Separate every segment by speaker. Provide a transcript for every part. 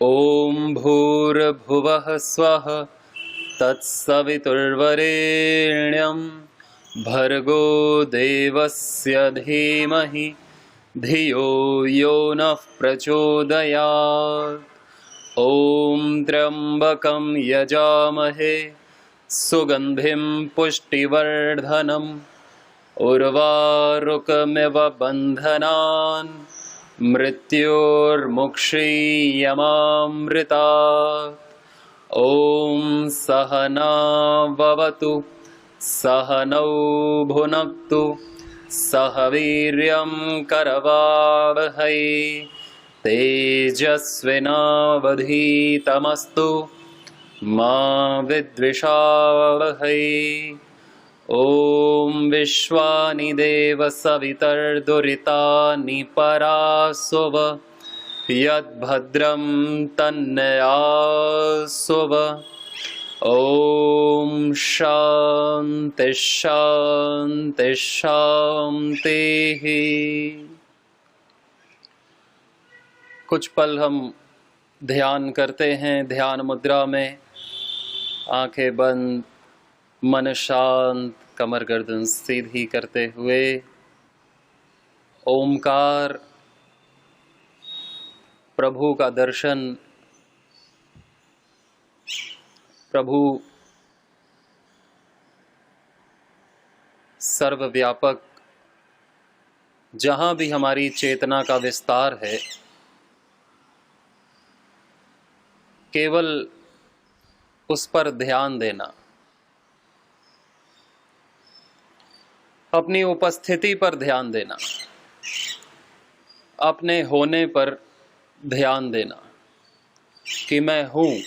Speaker 1: ॐ भूर्भुवः स्वः तत्सवितुर्वरेण्यं भर्गो देवस्य धीमहि धियो यो नः प्रचोदयात्। ॐ त्र्यम्बकं यजामहे सुगन्धिं पुष्टिवर्धनम् उर्वारुकमिव बन्धनान् मृत्योर्मुक्षीयमामृतात्। ॐ सहना भवतु सहनौ भुनक्तु सह वीर्यं करवावहै तेजस्विनावधीतमस्तु मा विद्विषावहै। ॐ विश्वानि देव सवितर्दुरितानि परासुव यद्भद्रं तन्नयासुव। ॐ शान्ति शान्ति शान्तिः। कुछ पल हम ध्यान करते हैं, ध्यान मुद्रा में आंखें बंद, मन शांत, कमर गर्दन सीधी करते हुए ओमकार प्रभु का दर्शन, प्रभु सर्वव्यापक, जहां भी हमारी चेतना का विस्तार है, केवल उस पर ध्यान देना, अपनी उपस्थिति पर ध्यान देना, अपने होने पर ध्यान देना कि मैं हूं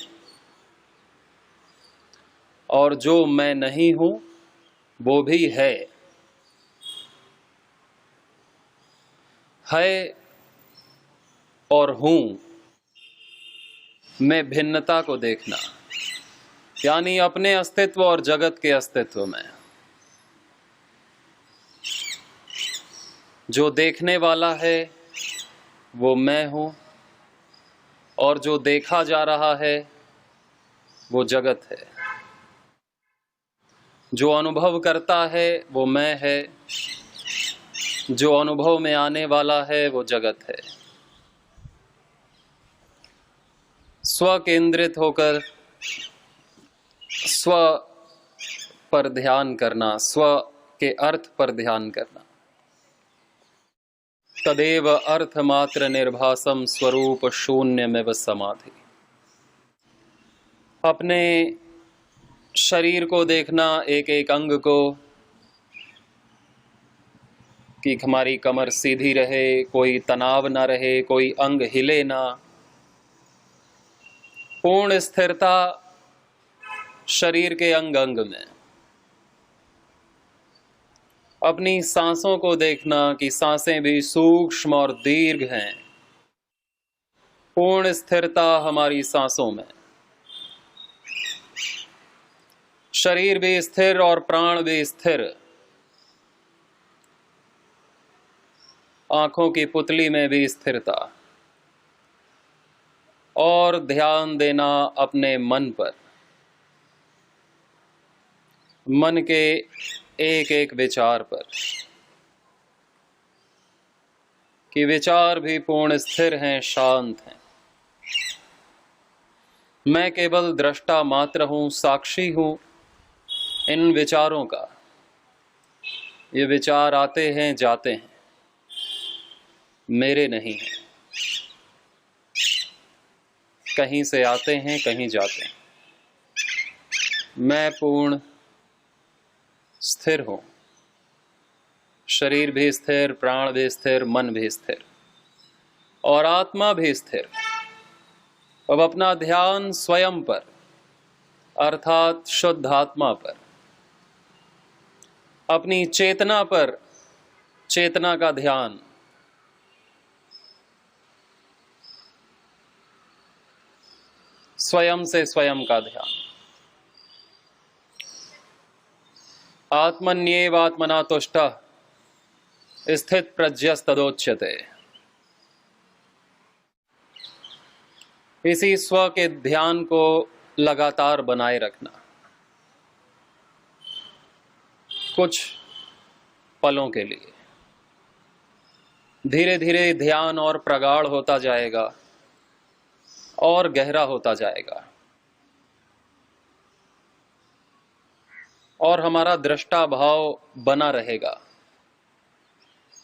Speaker 1: और जो मैं नहीं हूं वो भी है और हूं में भिन्नता को देखना, यानी अपने अस्तित्व और जगत के अस्तित्व में जो देखने वाला है वो मैं हूं और जो देखा जा रहा है वो जगत है। जो अनुभव करता है वो मैं है, जो अनुभव में आने वाला है वो जगत है। स्व केंद्रित होकर स्व पर ध्यान करना, स्व के अर्थ पर ध्यान करना। तदेव अर्थमात्र निर्भासम स्वरूप शून्यमेव समाधि। अपने शरीर को देखना, एक एक अंग को, कि हमारी कमर सीधी रहे, कोई तनाव ना रहे, कोई अंग हिले ना, पूर्ण स्थिरता शरीर के अंग अंग में। अपनी सांसों को देखना कि सांसें भी सूक्ष्म और दीर्घ हैं, पूर्ण स्थिरता हमारी सांसों में। शरीर भी स्थिर और प्राण भी स्थिर। आंखों की पुतली में भी स्थिरता। और ध्यान देना अपने मन पर, मन के एक एक विचार पर, कि विचार भी पूर्ण स्थिर हैं, शांत हैं। मैं केवल दृष्टा मात्र हूं, साक्षी हूं इन विचारों का। ये विचार आते हैं, जाते हैं, मेरे नहीं हैं। कहीं से आते हैं, कहीं जाते हैं। मैं पूर्ण स्थिर हूं। शरीर भी स्थिर, प्राण भी स्थिर, मन भी स्थिर और आत्मा भी स्थिर। अब अपना ध्यान स्वयं पर, अर्थात शुद्ध आत्मा पर, अपनी चेतना पर, चेतना का ध्यान। स्वयं से स्वयं का ध्यान। आत्मन्येवात्मना तुष्टः स्थित प्रज्ञस्तदोच्यते। इसी स्व के ध्यान को लगातार बनाए रखना। कुछ पलों के लिए धीरे धीरे ध्यान और प्रगाढ़ होता जाएगा और गहरा होता जाएगा, और हमारा दृष्टा भाव बना रहेगा।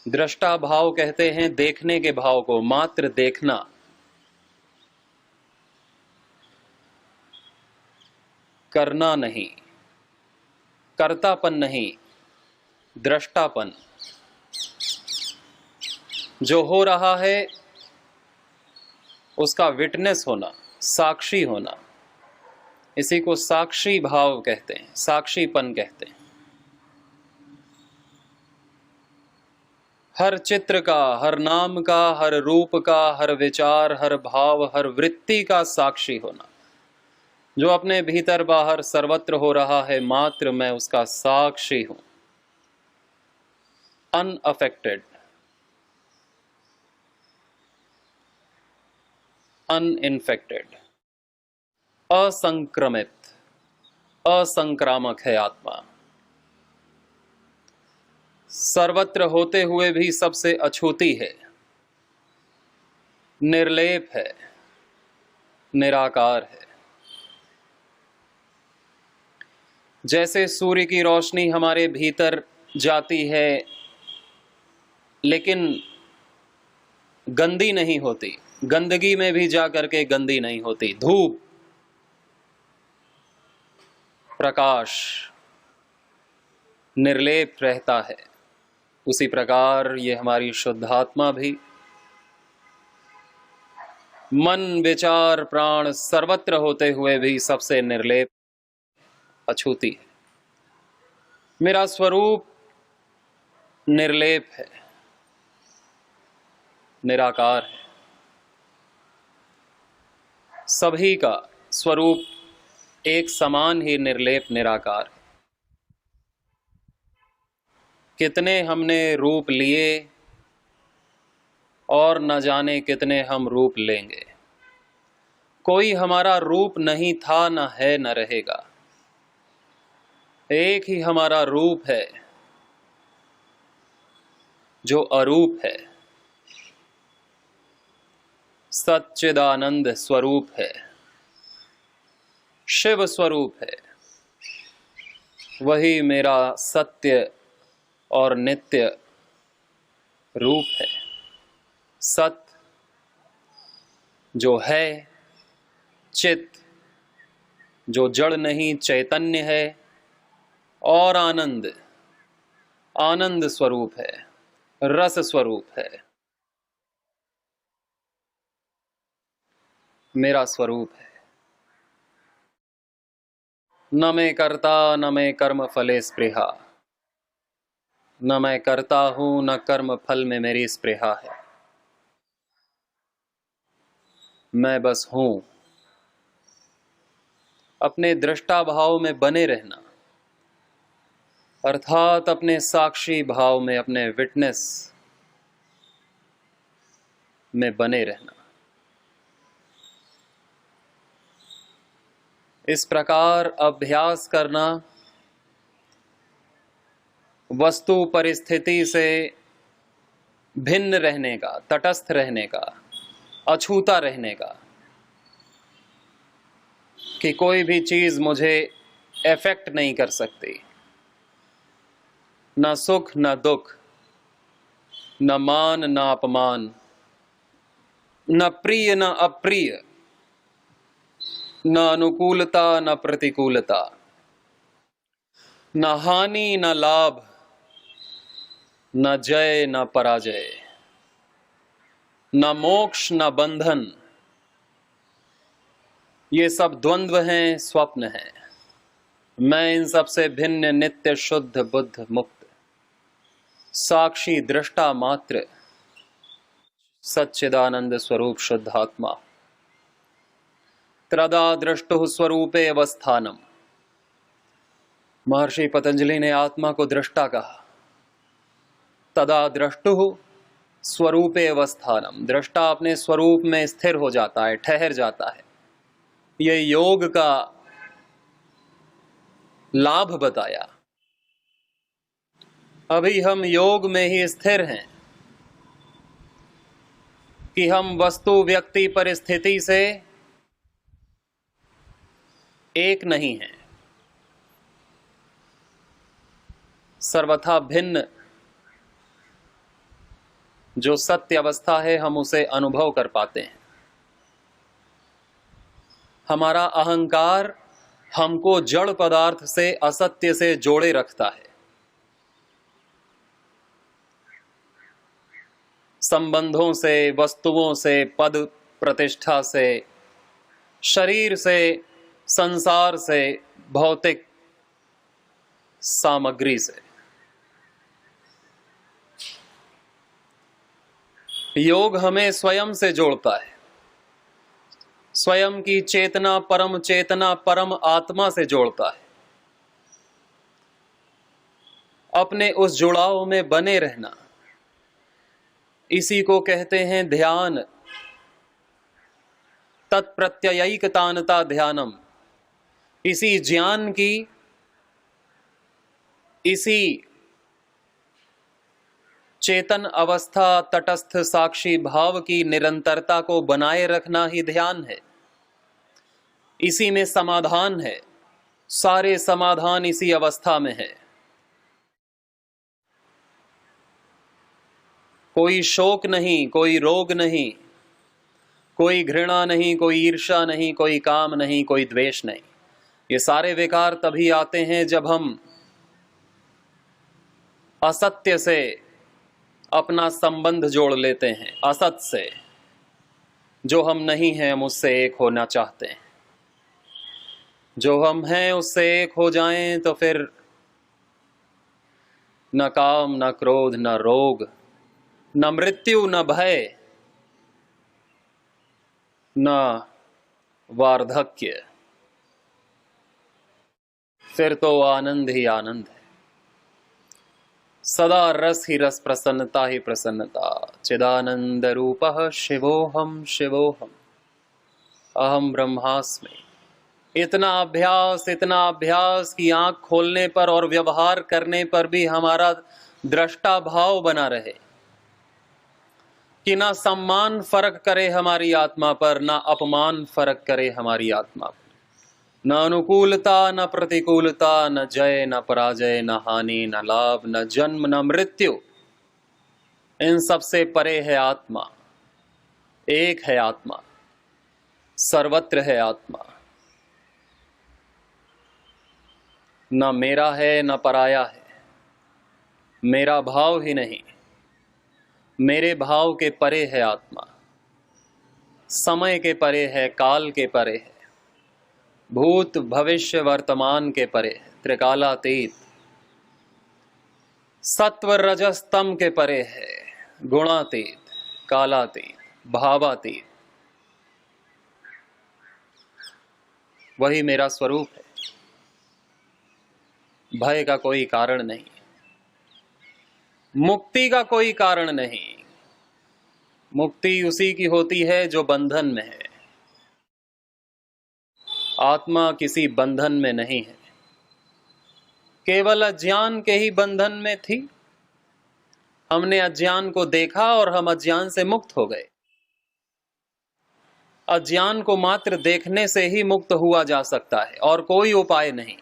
Speaker 1: दृष्टा भाव कहते हैं देखने के भाव को, मात्र देखना। करना नहीं, कर्तापन नहीं, दृष्टापन। जो हो रहा है उसका विटनेस होना, साक्षी होना, इसी को साक्षी भाव कहते हैं, साक्षीपन कहते हैं। हर चित्र का, हर नाम का, हर रूप का, हर विचार, हर भाव, हर वृत्ति का साक्षी होना। जो अपने भीतर बाहर सर्वत्र हो रहा है, मात्र मैं उसका साक्षी हूं। अनअफेक्टेड, अनइन्फेक्टेड, असंक्रमित, असंक्रामक है आत्मा। सर्वत्र होते हुए भी सबसे अछूती है, निर्लेप है, निराकार है। जैसे सूर्य की रोशनी हमारे भीतर जाती है लेकिन गंदी नहीं होती, गंदगी में भी जा करके गंदी नहीं होती। धूप, प्रकाश निर्लेप रहता है, उसी प्रकार ये हमारी शुद्धात्मा भी मन, विचार, प्राण सर्वत्र होते हुए भी सबसे निर्लेप, अछूती है। मेरा स्वरूप निर्लेप है, निराकार है। सभी का स्वरूप एक समान ही निर्लेप, निराकार है। कितने हमने रूप लिए और न जाने कितने हम रूप लेंगे। कोई हमारा रूप नहीं था, न है, न रहेगा। एक ही हमारा रूप है जो अरूप है, सच्चिदानंद स्वरूप है, शिव स्वरूप है। वही मेरा सत्य और नित्य रूप है। सत्य जो है, चित जो जड़ नहीं चैतन्य है, और आनंद, आनंद स्वरूप है, रस स्वरूप है, मेरा स्वरूप है। न मैं कर्ता न मैं कर्म फले स्पृहा, न मैं करता हूं न कर्म फल में मेरी स्पृहा है। मैं बस हूं। अपने दृष्टा भाव में बने रहना, अर्थात अपने साक्षी भाव में, अपने विटनेस में बने रहना। इस प्रकार अभ्यास करना, वस्तु परिस्थिति से भिन्न रहने का, तटस्थ रहने का, अछूता रहने का, कि कोई भी चीज मुझे इफेक्ट नहीं कर सकती। न सुख न दुख, न मान न अपमान, न प्रिय न अप्रिय, न अनुकूलता न प्रतिकूलता, न हानि न लाभ, न जय न पराजय, न मोक्ष न बंधन। ये सब द्वंद्व हैं, स्वप्न हैं। मैं इन सब से भिन्न, नित्य, शुद्ध, बुद्ध, मुक्त, साक्षी दृष्टा मात्र, सच्चिदानंद स्वरूप शुद्धात्मा। त्रदा दृष्टुः स्वरूपे अवस्थानम। महर्षि पतंजलि ने आत्मा को दृष्टा कहा। तदा दृष्टुः स्वरूपे अवस्थानम, दृष्टा अपने स्वरूप में स्थिर हो जाता है, ठहर जाता है। ये योग का लाभ बताया। अभी हम योग में ही स्थिर हैं कि हम वस्तु व्यक्ति परिस्थिति से एक नहीं हैं, सर्वथा भिन्न जो सत्य अवस्था है हम उसे अनुभव कर पाते हैं। हमारा अहंकार हमको जड़ पदार्थ से, असत्य से जोड़े रखता है। संबंधों से, वस्तुओं से, पद प्रतिष्ठा से, शरीर से, संसार से, भौतिक सामग्री से। योग हमें स्वयं से जोड़ता है, स्वयं की चेतना, परम आत्मा से जोड़ता है। अपने उस जुड़ाव में बने रहना, इसी को कहते हैं ध्यान। तत्प्रत्ययिकतानता ध्यानम। इसी ज्ञान की, इसी चेतन अवस्था, तटस्थ साक्षी भाव की निरंतरता को बनाए रखना ही ध्यान है। इसी में समाधान है, सारे समाधान इसी अवस्था में है। कोई शोक नहीं, कोई रोग नहीं, कोई घृणा नहीं, कोई ईर्ष्या नहीं, कोई काम नहीं, कोई द्वेष नहीं। ये सारे विकार तभी आते हैं जब हम असत्य से अपना संबंध जोड़ लेते हैं, असत से। जो हम नहीं हैं हम उससे एक होना चाहते हैं, जो हम हैं उससे एक हो जाएं तो फिर न काम, न क्रोध, न रोग, न मृत्यु, न भय, न वार्धक्य, फिर तो आनंद ही आनंद है। सदा रस ही रस, प्रसन्नता ही प्रसन्नता। चिदानंद रूपः शिवोहम शिवोहम अहम ब्रह्मास्मि। इतना अभ्यास कि आंख खोलने पर और व्यवहार करने पर भी हमारा दृष्टा भाव बना रहे, कि ना सम्मान फर्क करे हमारी आत्मा पर, ना अपमान फर्क करे हमारी आत्मा पर, न अनुकूलता, न प्रतिकूलता, न जय, न पराजय, न हानि, न लाभ, न जन्म, न मृत्यु। इन सब से परे है आत्मा। एक है आत्मा, सर्वत्र है आत्मा। न मेरा है न पराया है, मेरा भाव ही नहीं, मेरे भाव के परे है आत्मा। समय के परे है, काल के परे है, भूत भविष्य वर्तमान के परे है, त्रिकालातीत। सत्व रजस तम के परे है, गुणातीत, कालातीत, भावातीत। वही मेरा स्वरूप है। भय का कोई कारण नहीं, मुक्ति का कोई कारण नहीं। मुक्ति उसी की होती है जो बंधन में है। आत्मा किसी बंधन में नहीं है, केवल अज्ञान के ही बंधन में थी। हमने अज्ञान को देखा और हम अज्ञान से मुक्त हो गए। अज्ञान को मात्र देखने से ही मुक्त हुआ जा सकता है और कोई उपाय नहीं।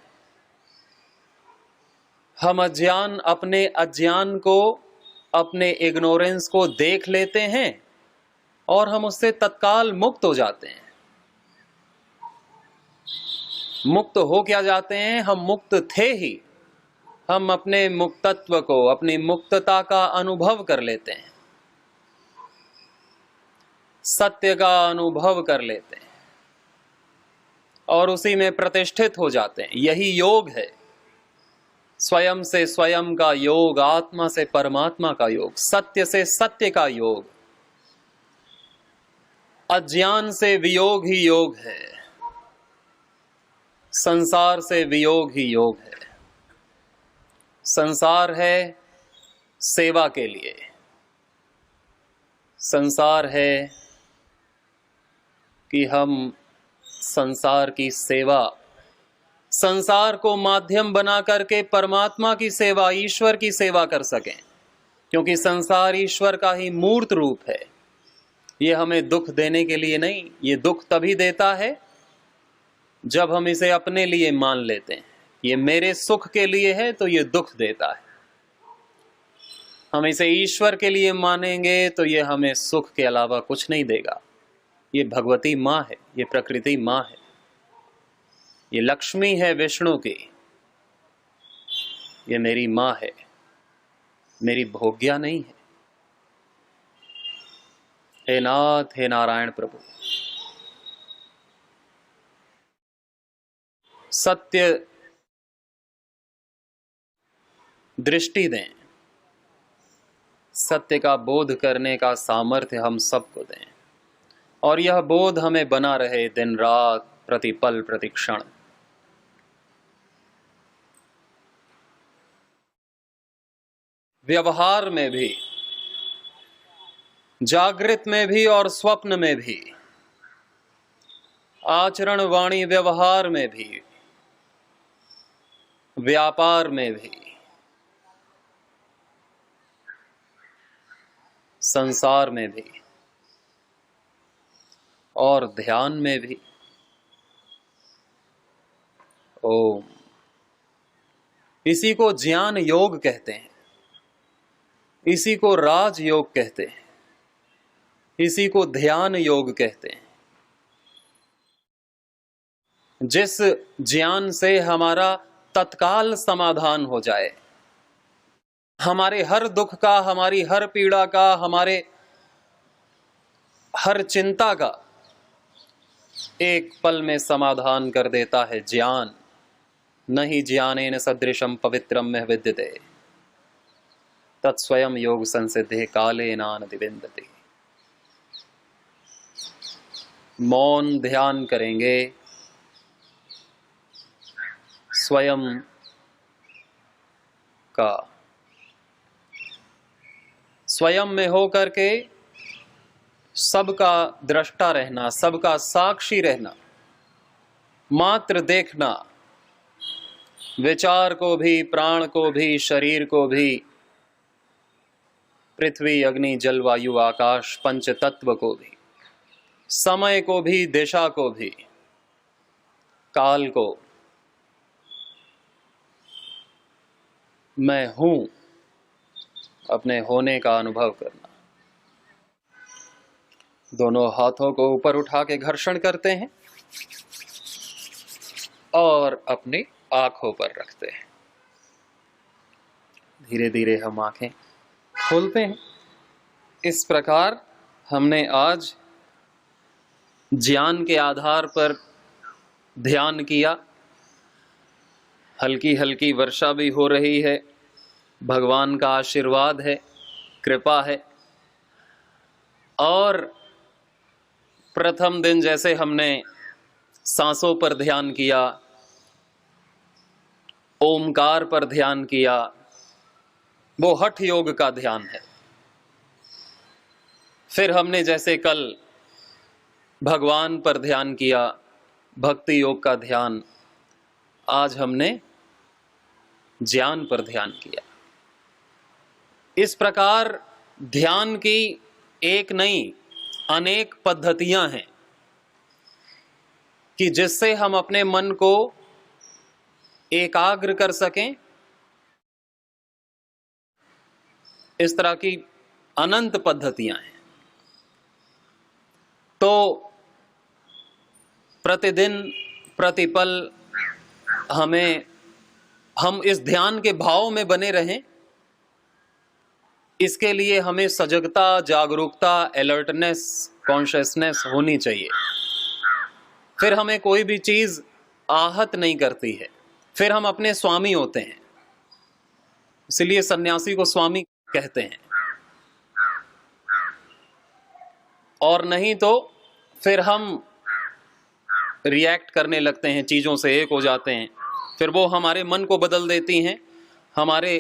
Speaker 1: हम अपने अज्ञान को, अपने इग्नोरेंस को देख लेते हैं और हम उससे तत्काल मुक्त हो जाते हैं। मुक्त हो क्या जाते हैं? हम मुक्त थे ही। हम अपने मुक्तत्व को, अपनी मुक्तता का अनुभव कर लेते हैं, सत्य का अनुभव कर लेते हैं और उसी में प्रतिष्ठित हो जाते हैं। यही योग है। स्वयं से स्वयं का योग, आत्मा से परमात्मा का योग, सत्य से सत्य का योग। अज्ञान से वियोग ही योग है, संसार से वियोग ही योग है। संसार है सेवा के लिए, संसार है कि हम संसार की सेवा, संसार को माध्यम बना करके परमात्मा की सेवा, ईश्वर की सेवा कर सकें, क्योंकि संसार ईश्वर का ही मूर्त रूप है। ये हमें दुख देने के लिए नहीं, ये दुख तभी देता है जब हम इसे अपने लिए मान लेते हैं। ये मेरे सुख के लिए है तो ये दुख देता है। हम इसे ईश्वर के लिए मानेंगे तो ये हमें सुख के अलावा कुछ नहीं देगा। ये भगवती माँ है, ये प्रकृति माँ है, ये लक्ष्मी है विष्णु की, ये मेरी माँ है, मेरी भोग्या नहीं है। हे नाथ, हे नारायण प्रभु, सत्य दृष्टि दें, सत्य का बोध करने का सामर्थ्य हम सबको दें, और यह बोध हमें बना रहे दिन रात, प्रतिपल प्रतिक्षण। व्यवहार में भी, जागृत में भी और स्वप्न में भी, आचरण वाणी व्यवहार में भी, व्यापार में भी, संसार में भी और ध्यान में भी। ओम। इसी को ज्ञान योग कहते हैं, इसी को राज योग कहते हैं, इसी को ध्यान योग कहते हैं। जिस ज्ञान से हमारा तत्काल समाधान हो जाए, हमारे हर दुख का, हमारी हर पीड़ा का, हमारे हर चिंता का एक पल में समाधान कर देता है ज्ञान। नहीं ज्ञानेन सदृशम पवित्रम में विद्यते, तत्स्वयं योग संसिद्धे कालेनानति विन्दते। मौन ध्यान करेंगे, स्वयं का, स्वयं में हो करके सबका दृष्टा रहना, सबका साक्षी रहना, मात्र देखना, विचार को भी, प्राण को भी, शरीर को भी, पृथ्वी अग्नि जल वायु आकाश पंच तत्व को भी, समय को भी, दिशा को भी, काल को, मैं हूं, अपने होने का अनुभव करना। दोनों हाथों को ऊपर उठा के घर्षण करते हैं और अपनी आंखों पर रखते हैं। धीरे धीरे हम आंखें खोलते हैं। इस प्रकार हमने आज ज्ञान के आधार पर ध्यान किया। हल्की हल्की वर्षा भी हो रही है, भगवान का आशीर्वाद है, कृपा है। और प्रथम दिन जैसे हमने सांसों पर ध्यान किया, ओमकार पर ध्यान किया, वो हठ योग का ध्यान है। फिर हमने जैसे कल भगवान पर ध्यान किया, भक्ति योग का ध्यान, आज हमने ज्ञान पर ध्यान किया। इस प्रकार ध्यान की एक नहीं अनेक पद्धतियां हैं कि जिससे हम अपने मन को एकाग्र कर सकें। इस तरह की अनंत पद्धतियां हैं। तो प्रतिदिन प्रतिपल हम इस ध्यान के भाव में बने रहें, इसके लिए हमें सजगता, जागरूकता, अलर्टनेस, कॉन्शियसनेस होनी चाहिए। फिर हमें कोई भी चीज आहत नहीं करती है, फिर हम अपने स्वामी होते हैं। इसलिए सन्यासी को स्वामी कहते हैं। और नहीं तो फिर हम रिएक्ट करने लगते हैं, चीजों से एक हो जाते हैं। फिर वो हमारे मन को बदल देती हैं, हमारे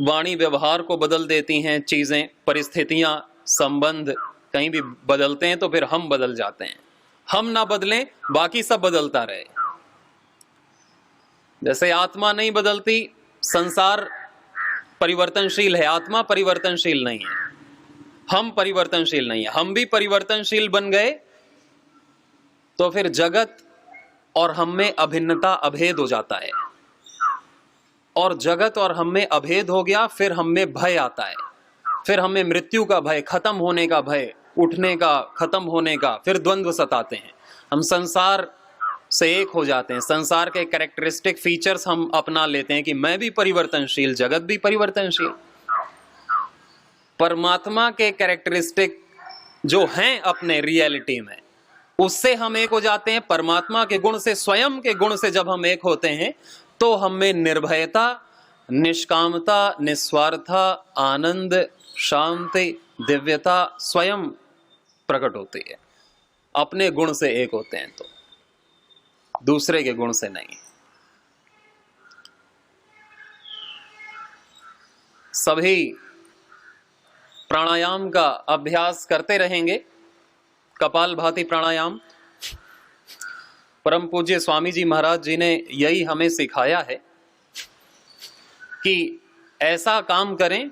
Speaker 1: वाणी व्यवहार को बदल देती हैं चीजें, परिस्थितियां, संबंध कहीं भी बदलते हैं तो फिर हम बदल जाते हैं। हम ना बदलें, बाकी सब बदलता रहे। जैसे आत्मा नहीं बदलती, संसार परिवर्तनशील है, आत्मा परिवर्तनशील नहीं है, हम परिवर्तनशील नहीं है। हम भी परिवर्तनशील बन गए तो फिर जगत और हम में अभिन्नता, अभेद हो जाता है। और जगत और हम में अभेद हो गया, फिर हम में भय आता है, फिर हमें मृत्यु का भय, खत्म होने का भय, उठने का, खत्म होने का, फिर द्वंद्व सताते हैं। हम संसार से एक हो जाते हैं, संसार के कैरेक्टरिस्टिक फीचर्स हम अपना लेते हैं कि मैं भी परिवर्तनशील, जगत भी परिवर्तनशील। परमात्मा के कैरेक्टरिस्टिक जो हैं अपने रियलिटी में, उससे हम एक हो जाते हैं। परमात्मा के गुण से, स्वयं के गुण से जब हम एक होते हैं तो हम में निर्भयता, निष्कामता, निस्वार्था, आनंद, शांति, दिव्यता स्वयं प्रकट होती है। अपने गुण से एक होते हैं तो, दूसरे के गुण से नहीं। सभी प्राणायाम का अभ्यास करते रहेंगे, कपालभाति प्राणायाम। परम पूज्य स्वामी जी महाराज जी ने यही हमें सिखाया है कि ऐसा काम करें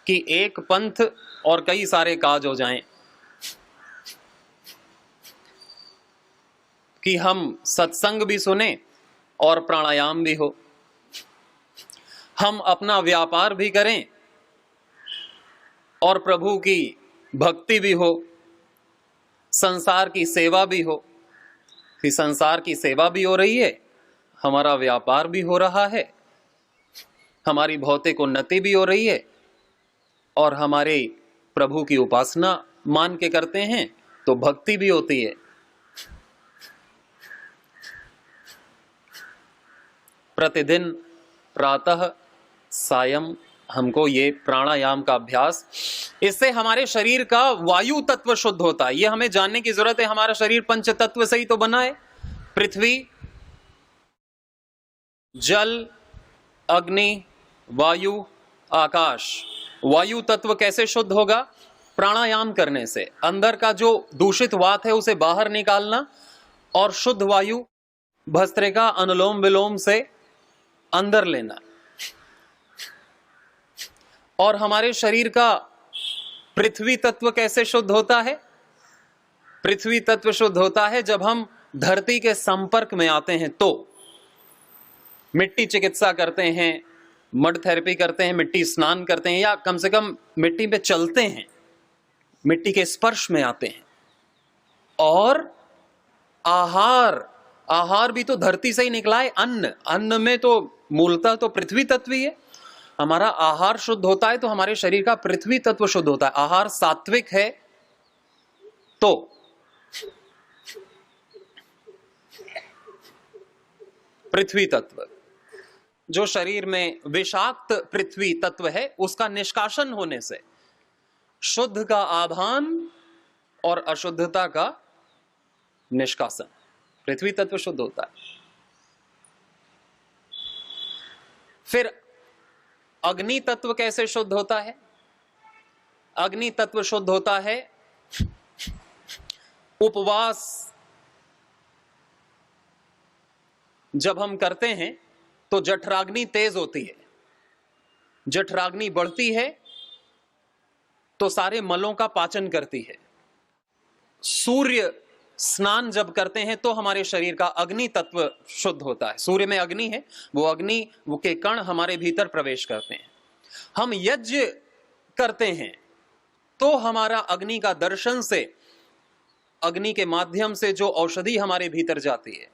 Speaker 1: कि एक पंथ और कई सारे काज हो जाएं, कि हम सत्संग भी सुने और प्राणायाम भी हो, हम अपना व्यापार भी करें और प्रभु की भक्ति भी हो, संसार की सेवा भी हो। कि संसार की सेवा भी हो रही है, हमारा व्यापार भी हो रहा है, हमारी भौतिक उन्नति भी हो रही है, और हमारे प्रभु की उपासना मान के करते हैं तो भक्ति भी होती है। प्रतिदिन प्रातः सायं हमको ये प्राणायाम का अभ्यास, इससे हमारे शरीर का वायु तत्व शुद्ध होता है। ये हमें जानने की जरूरत है, हमारा शरीर पंच तत्व से ही तो बना है। पृथ्वी, जल, अग्नि, वायु, आकाश। वायु तत्व कैसे शुद्ध होगा? प्राणायाम करने से। अंदर का जो दूषित वात है उसे बाहर निकालना और शुद्ध वायु भस्त्रिका, अनुलोम विलोम से अंदर लेना। और हमारे शरीर का पृथ्वी तत्व कैसे शुद्ध होता है? पृथ्वी तत्व शुद्ध होता है जब हम धरती के संपर्क में आते हैं तो। मिट्टी चिकित्सा करते हैं, मड थेरेपी करते हैं, मिट्टी स्नान करते हैं, या कम से कम मिट्टी पे चलते हैं, मिट्टी के स्पर्श में आते हैं। और आहार भी तो धरती से ही निकला है। अन्न में तो मूलतः तो पृथ्वी तत्व ही है। हमारा आहार शुद्ध होता है तो हमारे शरीर का पृथ्वी तत्व शुद्ध होता है। आहार सात्विक है तो पृथ्वी तत्व, जो शरीर में विषाक्त पृथ्वी तत्व है उसका निष्कासन होने से शुद्ध का आधान और अशुद्धता का निष्कासन, पृथ्वी तत्व शुद्ध होता है। फिर अग्नि तत्व कैसे शुद्ध होता है? अग्नि तत्व शुद्ध होता है उपवास जब हम करते हैं तो जठराग्नि तेज होती है। जठराग्नि बढ़ती है तो सारे मलों का पाचन करती है। सूर्य स्नान जब करते हैं तो हमारे शरीर का अग्नि तत्व शुद्ध होता है। सूर्य में अग्नि है, वो अग्नि के कण हमारे भीतर प्रवेश करते हैं। हम यज्ञ करते हैं तो हमारा अग्नि का दर्शन से, अग्नि के माध्यम से जो औषधि हमारे भीतर जाती है,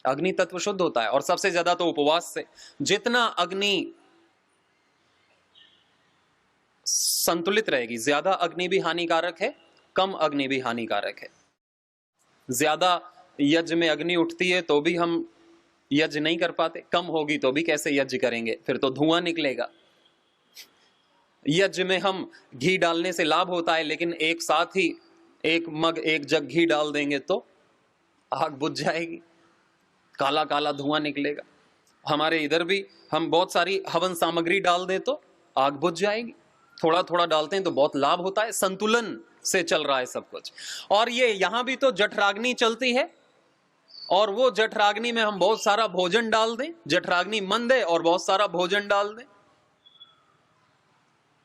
Speaker 1: अग्नि तत्व शुद्ध होता है। और सबसे ज्यादा तो उपवास से। जितना अग्नि संतुलित रहेगी, ज्यादा अग्नि भी हानिकारक है, कम अग्नि भी हानिकारक है। ज्यादा यज्ञ में अग्नि उठती है तो भी हम यज्ञ नहीं कर पाते, कम होगी तो भी कैसे यज्ञ करेंगे, फिर तो धुआं निकलेगा। यज्ञ में हम घी डालने से लाभ होता है, लेकिन एक साथ ही एक मग, एक जग घी डाल देंगे तो आग बुझ जाएगी, काला काला धुआं निकलेगा। हमारे इधर भी हम बहुत सारी हवन सामग्री डाल दें तो आग बुझ जाएगी। थोड़ा थोड़ा डालते हैं तो बहुत लाभ होता है, संतुलन से चल रहा है सब कुछ। और ये यहां भी तो जठराग्नि चलती है, और वो जठराग्नि में हम बहुत सारा भोजन डाल दें, जठराग्नि मंद है और बहुत सारा भोजन डाल दें,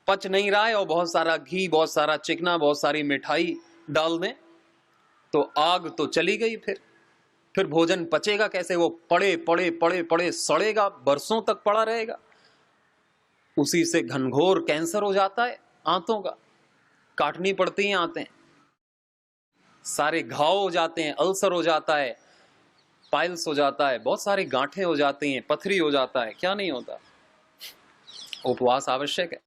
Speaker 1: पच नहीं रहा है और बहुत सारा घी, बहुत सारा चिकना, बहुत सारी मिठाई डाल दें, तो आग तो चली गई। फिर भोजन पचेगा कैसे? वो पड़े पड़े पड़े पड़े सड़ेगा, बरसों तक पड़ा रहेगा। उसी से घनघोर कैंसर हो जाता है आंतों का, काटनी पड़ती हैं आंतें, सारे घाव हो जाते हैं, अल्सर हो जाता है, पाइल्स हो जाता है, बहुत सारी गांठें हो जाती हैं, पथरी हो जाता है, क्या नहीं होता। उपवास आवश्यक है।